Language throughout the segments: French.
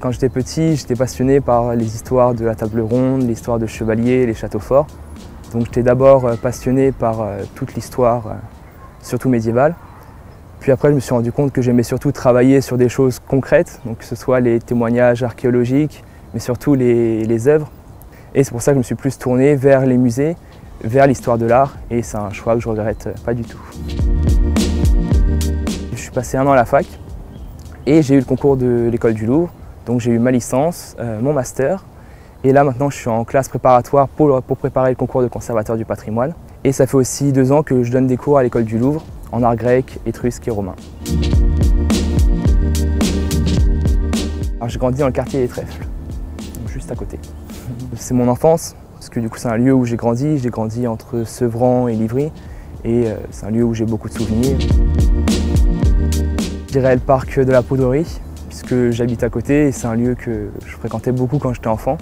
Quand j'étais petit, j'étais passionné par les histoires de la table ronde, l'histoire de chevaliers, les châteaux forts. Donc j'étais d'abord passionné par toute l'histoire, surtout médiévale. Puis après, je me suis rendu compte que j'aimais surtout travailler sur des choses concrètes, donc que ce soit les témoignages archéologiques, mais surtout les œuvres. Et c'est pour ça que je me suis plus tourné vers les musées, vers l'histoire de l'art, et c'est un choix que je ne regrette pas du tout. Je suis passé 1 an à la fac, et j'ai eu le concours de l'école du Louvre, donc j'ai eu ma licence, mon master, et là maintenant je suis en classe préparatoire pour préparer le concours de conservateur du patrimoine. Et ça fait aussi 2 ans que je donne des cours à l'école du Louvre, en art grec, étrusque et romain. Alors j'ai grandi dans le quartier des Trèfles, juste à côté. C'est mon enfance, parce que du coup c'est un lieu où j'ai grandi entre Sevran et Livry, et c'est un lieu où j'ai beaucoup de souvenirs. Je dirais le parc de la Poudrerie, puisque j'habite à côté et c'est un lieu que je fréquentais beaucoup quand j'étais enfant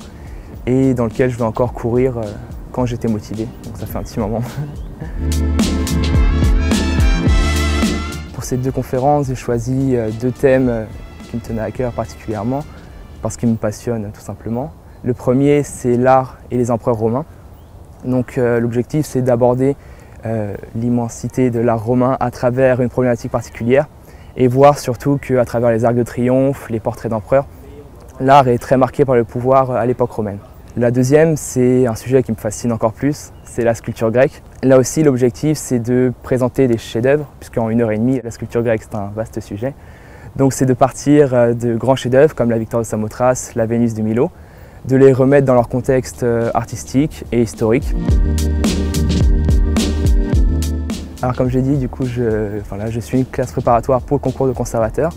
et dans lequel je vais encore courir quand j'étais motivé, donc ça fait un petit moment. Pour ces 2 conférences, j'ai choisi 2 thèmes qui me tenaient à cœur particulièrement, parce qu'ils me passionnent tout simplement. Le premier, c'est l'art et les empereurs romains. Donc l'objectif, c'est d'aborder l'immensité de l'art romain à travers une problématique particulière et voir surtout qu'à travers les arcs de triomphe, les portraits d'empereurs, l'art est très marqué par le pouvoir à l'époque romaine. La deuxième, c'est un sujet qui me fascine encore plus, c'est la sculpture grecque. Là aussi, l'objectif, c'est de présenter des chefs-d'œuvre, puisqu'en 1h30, la sculpture grecque, c'est un vaste sujet. Donc c'est de partir de grands chefs-d'œuvre comme la Victoire de Samothrace, la Vénus de Milo, de les remettre dans leur contexte artistique et historique. Alors comme j'ai dit, du coup, je suis une classe préparatoire pour le concours de conservateur.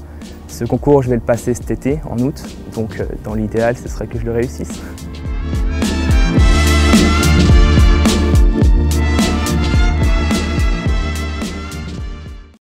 Ce concours, je vais le passer cet été, en août, donc dans l'idéal, ce serait que je le réussisse.